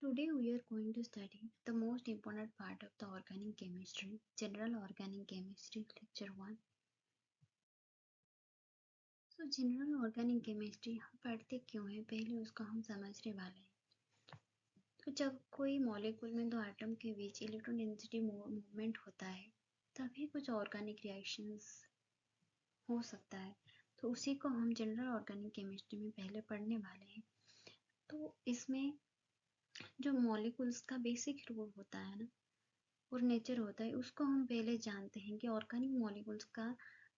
Today we are going to study the most important part of the organic chemistry, General Organic Chemistry, Lecture 1. General Organic Chemistry हम पढ़ते क्यों हैं, पहले उसको हम समझने वाले हैं। तो जब कोई मॉलिक्यूल में दो एटम के बीच इलेक्ट्रॉन डेंसिटी मूवमेंट होता है तभी कुछ ऑर्गेनिक रिएक्शंस हो सकता है। तो उसी को हम जनरल ऑर्गेनिक केमिस्ट्री में पहले पढ़ने वाले हैं। तो इसमें जो मॉलिक्यूल्स का बेसिक रूल होता है ना और नेचर होता है, उसको हम पहले जानते हैं कि ऑर्गेनिक मॉलिक्यूल्स का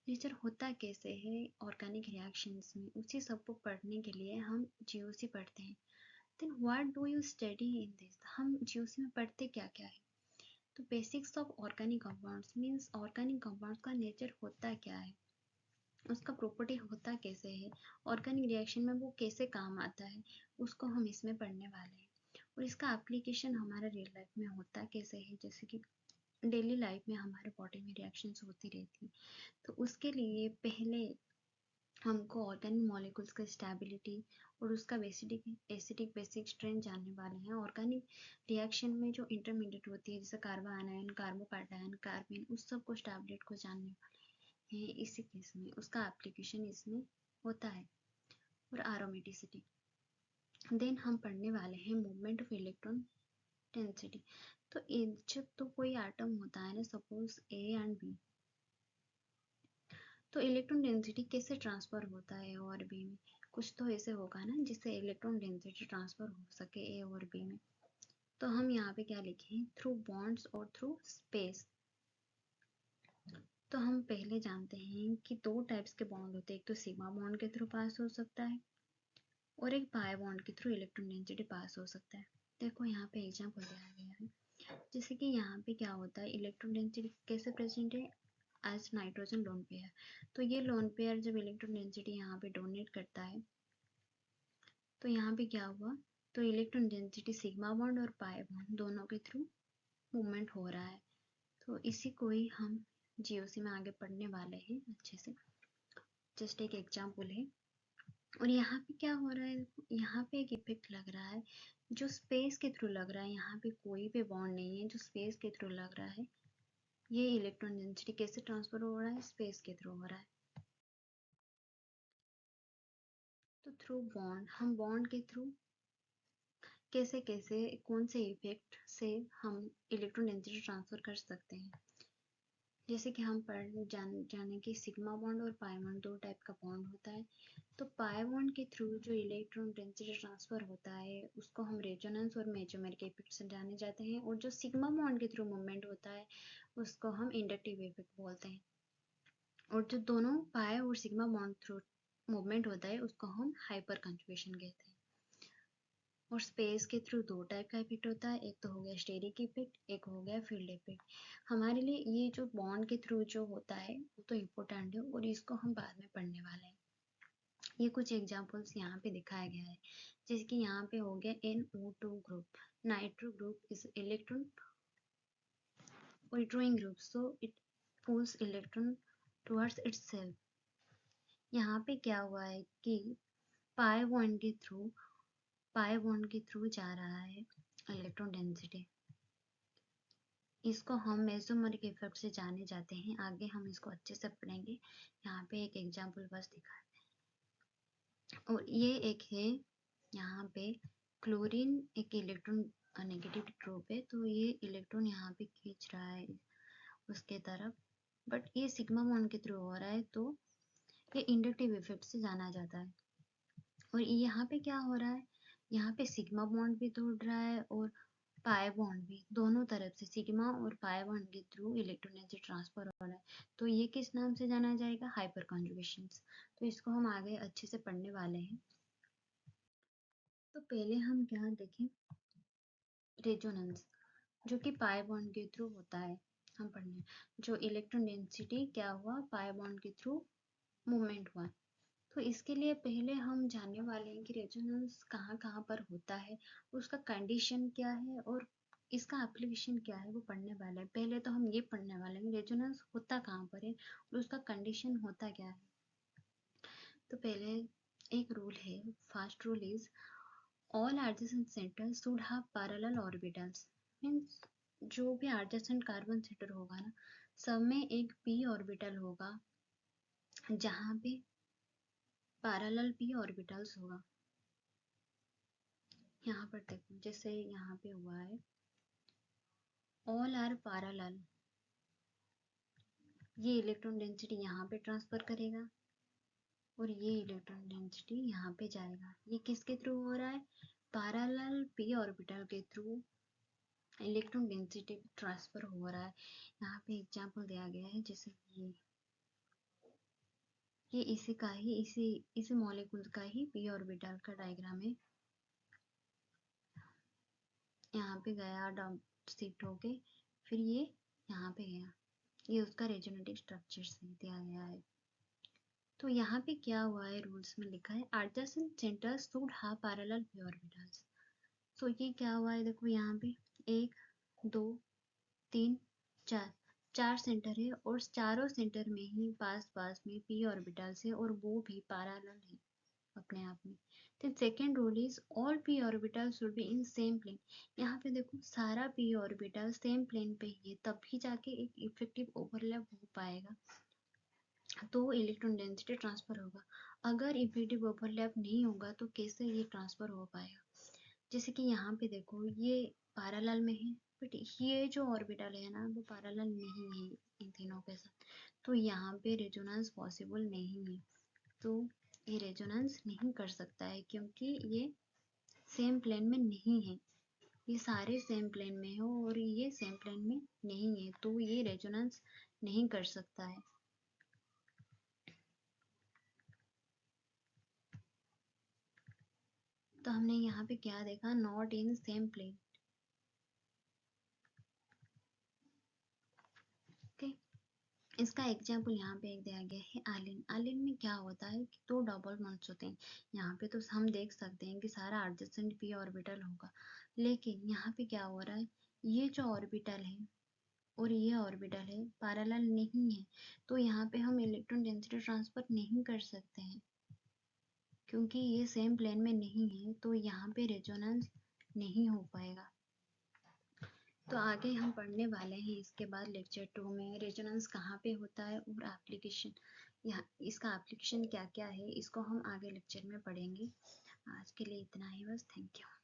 नेचर होता कैसे है ऑर्गेनिक रिएक्शंस में। उसी सब को पढ़ने के लिए हम जीओसी पढ़ते हैं। Then what do you study in this, हम जीओसी में पढ़ते क्या क्या है। तो basics of organic compounds means organic compounds का नेचर होता क्या है, उसका प्रॉपर्टी होता कैसे है, ऑर्गेनिक रिएक्शन में वो कैसे काम आता है, उसको हम इसमें पढ़ने वाले हैं। और इसका एप्लीकेशन हमारा रियल लाइफ में होता कैसे है, जैसे कि डेली लाइफ में हमारे बॉडी में रिएक्शंस होती रहती। तो उसके लिए पहले हमको ऑर्गेनिक मॉलिक्यूल्स का स्टेबिलिटी और उसका एसिडिक बेसिक स्ट्रेंथ जानने वाले हैं। ऑर्गेनिक रिएक्शन में जो इंटरमीडिएट होती है जैसे कार्बोआनायन, कार्बोकैटायन, कार्बेन, उस सब को स्टेबिलिटी को जानने वाले हैं इसी केस में। उसका एप्लीकेशन इसमें होता है। और एरोमेटिसिटी देन हम पढ़ने वाले हैं मूवमेंट ऑफ इलेक्ट्रॉन डेंसिटी। तो जब तो कोई एटम होता है ना, सपोज ए एंड बी, तो इलेक्ट्रॉन डेंसिटी कैसे ट्रांसफर होता है ए और बी में, कुछ तो ऐसे होगा ना जिससे इलेक्ट्रॉन डेंसिटी ट्रांसफर हो सके ए और बी में। तो हम यहाँ पे क्या लिखें, थ्रू बॉन्ड्स और थ्रू स्पेस। तो हम पहले जानते हैं कि दो टाइप्स के बॉन्ड होते हैं, एक तो सिग्मा बॉन्ड के थ्रू पास हो सकता है और एक पाई बॉन्ड के थ्रू इलेक्ट्रॉन डेंसिटी पास हो सकता है। देखो यहाँ पे एग्जाम्पल दिया गया है, जैसे कि यहाँ पे क्या होता है, इलेक्ट्रॉन डेंसिटी कैसे प्रेजेंट है एज नाइट्रोजन लोन पेयर। तो ये लोन पेयर जब इलेक्ट्रॉन डेंसिटी यहाँ पे डोनेट करता है तो यहाँ पे क्या हुआ, तो इलेक्ट्रॉन डेंसिटी सिग्मा बॉन्ड और पाई बॉन्ड दोनों के थ्रू मूवमेंट हो रहा है। तो इसी को ही हम जीओसी में आगे पढ़ने वाले हैं अच्छे से। जस्ट एक एग्जाम्पल है। और यहाँ पे क्या हो रहा है, यहाँ पे एक इफेक्ट लग रहा है जो स्पेस के थ्रू लग रहा है। यहाँ पे कोई भी बॉन्ड नहीं है, जो स्पेस के थ्रू लग रहा है। ये इलेक्ट्रॉन डेंसिटी कैसे ट्रांसफर हो रहा है, स्पेस के थ्रू हो रहा है। तो थ्रू बॉन्ड, हम बॉन्ड के थ्रू कैसे कैसे कौन से इफेक्ट से हम इलेक्ट्रॉन डेंसिटी ट्रांसफर कर सकते हैं। जैसे कि हम जाने कि सिग्मा बॉन्ड और पाई बॉन्ड दो टाइप का बॉन्ड होता है। तो पाई बॉन्ड के थ्रू जो इलेक्ट्रॉन डेंसिटी ट्रांसफर होता है उसको हम रेजोनेंस और मेसोमेर के इफेक्ट से जाने जाते हैं। और जो सिग्मा बॉन्ड के थ्रू मूवमेंट होता है उसको हम इंडक्टिव इफेक्ट बोलते हैं। और जो दोनों पाई और सिग्मा बॉन्ड थ्रू मूवमेंट होता है उसको हम हाइपर कंजुगेशन कहते हैं। और स्पेस के थ्रू दो टाइप का इफेक्ट होता है, एक तो हो गया स्टेरिक इफेक्ट, एक हो गया फील्ड इफेक्ट। हमारे लिए ये जो बॉन्ड के थ्रू जो होता है वो तो इम्पोर्टेंट है और इसको हम बाद में पढ़ने वाले हैं। ये कुछ एग्जांपल्स यहाँ पे दिखाया गया है, जैसे कि यहाँ पे हो गया NO2 group, nitro group is electron withdrawing group, so it pulls electron towards itself। यहाँ पे क्या हुआ है कि पाई बॉन्ड के थ्रू जा रहा है इलेक्ट्रॉन डेंसिटी। इसको हम मेसोमेरिक इफेक्ट से जाने जाते हैं, आगे हम इसको अच्छे से पढ़ेंगे। यहाँ पे एक एग्जांपल बस दिखा है। और ये एक है, यहाँ पे क्लोरीन एक इलेक्ट्रॉन नेगेटिव ग्रुप है, तो ये इलेक्ट्रॉन यहाँ पे खींच रहा है उसके तरफ, बट ये सिग्मा बॉन्ड के थ्रू हो रहा है तो ये इंडक्टिव इफेक्ट से जाना जाता है। और यहाँ पे क्या हो रहा है, यहाँ पे सिग्मा बॉन्ड भी तोड़ रहा है और पाई बॉन्ड भी, दोनों तरफ से सिग्मा और पाई बॉन्ड के थ्रू इलेक्ट्रॉन डेंसिटी ट्रांसफर हो रहा है। तो ये किस नाम से जाना जाएगा, हाइपर कंजुगेशन। तो इसको हम आगे अच्छे से पढ़ने वाले हैं। तो पहले हम क्या देखें, रेजोनेंस, जो कि पाई बॉन्ड के थ्रू होता है। हम पढ़ने जो इलेक्ट्रॉन डेंसिटी क्या हुआ, पाई बॉन्ड के थ्रू मूवमेंट हुआ। तो इसके लिए पहले हम जानने वाले हैं कि रेजोनेंस कहाँ कहाँ पर होता है, उसका कंडीशन क्या है और इसका एप्लीकेशन क्या है, वो पढ़ने वाला है। पहले तो हम ये पढ़ने वाले हैं रेजोनेंस होता कहाँ पर है और उसका कंडीशन होता क्या है। तो पहले एक रूल है, first rule is all adjacent centres should have parallel orbitals, means जो भी एडजेसेंट कार्बन सेंटर होगा ना, सब में एक p ऑर्बिटल होगा जहाँ पे पैरेलल p ऑर्बिटल्स होगा। यहाँ पर देखो जैसे यहाँ पे हुआ है ऑल आर पैरेलल, ये इलेक्ट्रॉन डेंसिटी यहाँ पे ट्रांसफर करेगा और ये इलेक्ट्रॉन डेंसिटी यहाँ पे जाएगा। ये किसके थ्रू हो रहा है? पैरेलल p ऑर्बिटल के थ्रू इलेक्ट्रॉन डेंसिटी ट्रांसफर हो रहा है। यहाँ पे एग्जांपल दिया गया है, जैसे ये इसी का ही इसी मॉलिक्यूल का ही p ऑर्बिटल का डायग्राम है। यहाँ पे गया डंप शिफ्ट होके, फिर ये यहाँ पे गया, ये उसका रेजोनेटिव स्ट्रक्चर से दिया गया है। तो यहाँ पे क्या हुआ है, रूल्स में लिखा है adjacent centres should have parallel p orbitals. तो ये क्या हुआ है, देखो यहाँ पे 1 2 3 4 4 सेंटर है और चारों सेंटर में ही पास पास में p ऑर्बिटल्स है और वो भी पैरेलल है अपने आप में। then second rule is all p orbitals should be in same plane। यहाँ पे देखो सारा p ऑर्बिटल सेम प्लेन पे ही है, तभी जाके एक इफेक्टिव ओवरलैप हो पाएगा, तो इलेक्ट्रॉन डेंसिटी ट्रांसफर होगा। अगर इफेक्टिव ओवरलैप नहीं होगा तो कैसे ये ट्रांसफर हो पाएगा? जैसे कि यहाँ पे देखो ये पैरेलल में है, बट ये जो ऑर्बिटल है ना वो पैरेलल नहीं है इन तीनों के साथ, तो यहाँ पे रेजोनेंस पॉसिबल नहीं है। तो ये रेजोनेंस नहीं कर सकता है क्योंकि ये सेम प्लेन में नहीं है, ये सारे सेम प्लेन में हो और ये सेम प्लेन में नहीं है, तो ये रेजोनेंस नहीं कर सकता है। तो हमने यहाँ पे क्या देखा, not in same plane. Okay, इसका एग्जाम्पल यहाँ पे एक दिया गया है एलिन। एलिन में क्या होता है कि 2 डबल बॉन्ड्स होते हैं। यहाँ पे तो हम देख सकते हैं कि सारा एडजेसेंट p ऑर्बिटल होगा, लेकिन यहाँ पे क्या हो रहा है, ये जो ऑर्बिटल है और ये ऑर्बिटल है पैरेलल नहीं है, तो यहाँ पे हम इलेक्ट्रॉन डेंसिटी ट्रांसफर नहीं कर सकते हैं क्योंकि ये सेम प्लेन में नहीं है, तो यहाँ पे रेजोनेंस नहीं हो पाएगा। तो आगे हम पढ़ने वाले हैं इसके बाद लेक्चर 2 में रेजोनेंस कहाँ पे होता है और एप्लीकेशन, यहाँ इसका एप्लीकेशन क्या क्या है, इसको हम आगे लेक्चर में पढ़ेंगे। आज के लिए इतना ही बस, थैंक यू।